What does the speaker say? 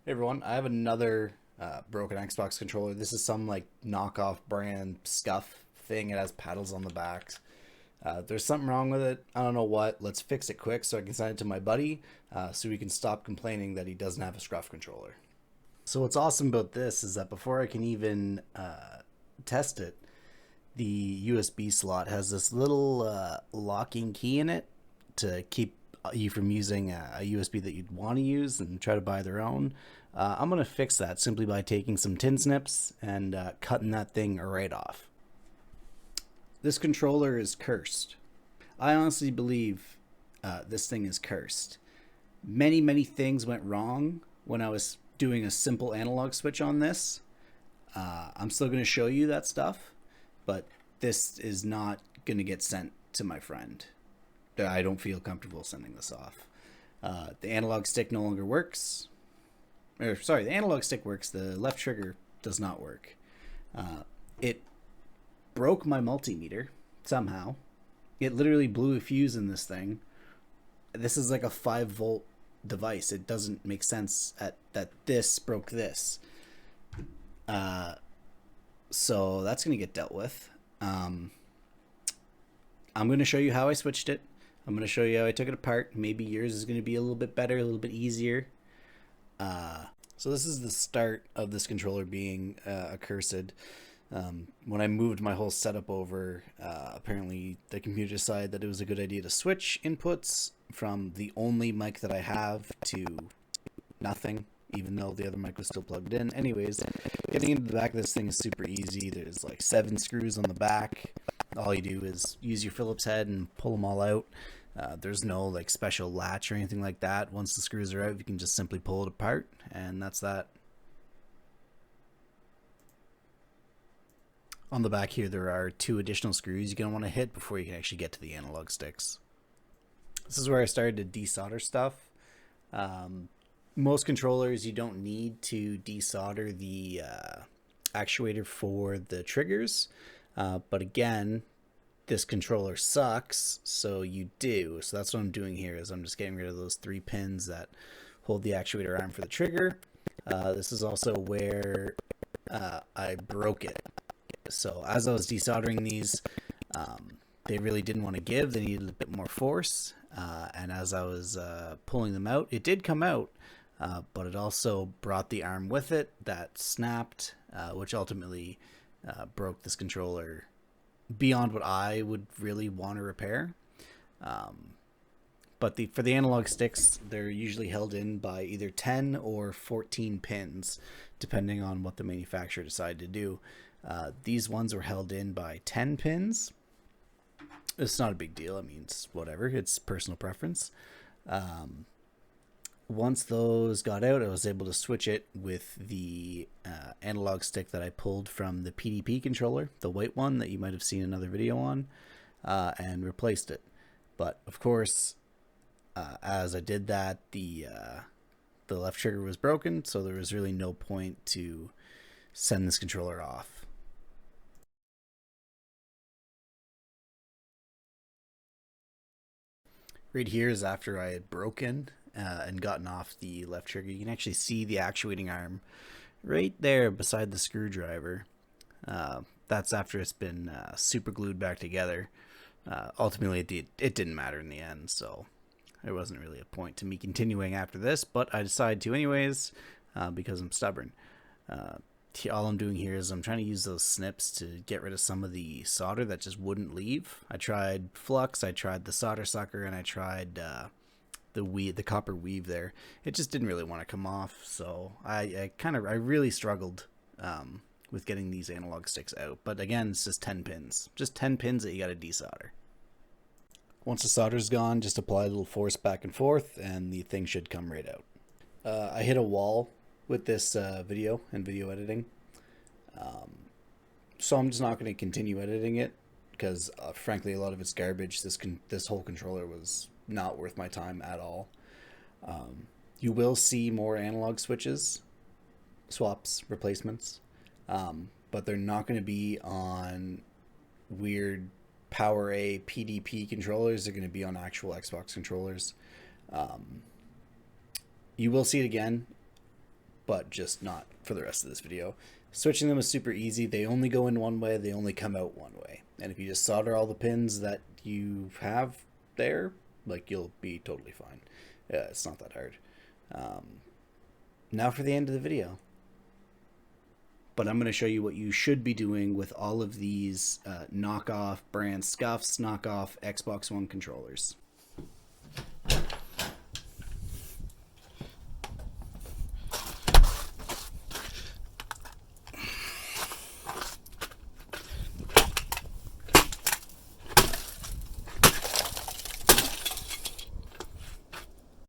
Hey everyone, I have another broken Xbox controller. This is some like knockoff brand SCUFF thing. It has paddles on the back. There's something wrong with it. I don't know what. Let's fix it quick so I can send it to my buddy so we can stop complaining that he doesn't have a SCRUFF controller. So what's awesome about this is that before I can even test it, the USB slot has this little locking key in it to keep you from using a USB that you'd want to use and try to buy their own. I'm going to fix that simply by taking some tin snips and cutting that thing right off. This controller is cursed. I honestly believe this thing is cursed. Many things went wrong when I was doing a simple analog switch on this. I'm still going to show you that stuff, but this is not going to get sent to my friend. I don't feel comfortable sending this off. The analog stick no longer works. The analog stick works. The left trigger does not work. It broke my multimeter somehow. It literally blew a fuse in this thing. This is like a 5-volt device. It doesn't make sense that this broke this. So that's going to get dealt with. I'm going to show you how I switched it. I'm going to show you how I took it apart. Maybe yours is going to be a little bit better, a little bit easier. So this is the start of this controller being accursed. When I moved my whole setup over, apparently the computer decided that it was a good idea to switch inputs from the only mic that I have to nothing, even though the other mic was still plugged in. Anyways, getting into the back of this thing is super easy. There's like 7 screws on the back. All you do is use your Phillips head and pull them all out. There's no like special latch or anything like that. Once the screws are out, you can just simply pull it apart, and that's that. On the back here, there are 2 additional screws you're going to want to hit before you can actually get to the analog sticks. This is where I started to desolder stuff. Most controllers, you don't need to desolder the actuator for the triggers. But again, this controller sucks, so you do. So that's what I'm doing here, is I'm just getting rid of those 3 pins that hold the actuator arm for the trigger. This is also where I broke it. So as I was desoldering these, they really didn't want to give. They needed a bit more force. And as I was pulling them out, it did come out, but it also brought the arm with it that snapped, which ultimately broke this controller beyond what I would really want to repair. But for the analog sticks, they're usually held in by either 10 or 14 pins, depending on what the manufacturer decided to do. These ones were held in by 10 pins. It's not a big deal. I mean, it's whatever. It's personal preference. Once those got out, I was able to switch it with the analog stick that I pulled from the PDP controller, the white one that you might have seen another video on, and replaced it. But of course, as I did that, the left trigger was broken, so there was really no point to send this controller off. Right here is after I had broken and gotten off the left trigger. You can actually see the actuating arm right there beside the screwdriver. That's after it's been super glued back together. Ultimately, it didn't matter in the end, so there wasn't really a point to me continuing after this, but I decided to anyways because I'm stubborn. All I'm doing here is I'm trying to use those snips to get rid of some of the solder that just wouldn't leave. I tried flux, I tried the solder sucker, and I tried the copper weave there. It just didn't really want to come off, so I really struggled with getting these analog sticks out. But again, it's just 10 pins. Just 10 pins that you got to desolder. Once the solder's gone, just apply a little force back and forth, and the thing should come right out. I hit a wall with this video and video editing. So I'm just not going to continue editing it because frankly a lot of it's garbage. This whole controller was not worth my time at all. You will see more analog switches, swaps, replacements, but they're not going to be on weird Power A PDP controllers. They're going to be on actual Xbox controllers. You will see it again but just not for the rest of this video. Switching them is super easy. They only go in one way, they only come out one way. And if you just solder all the pins that you have there, like, you'll be totally fine. It's not that hard. Now for the end of the video. But I'm going to show you what you should be doing with all of these knockoff brand SCUFFs, knockoff Xbox One controllers.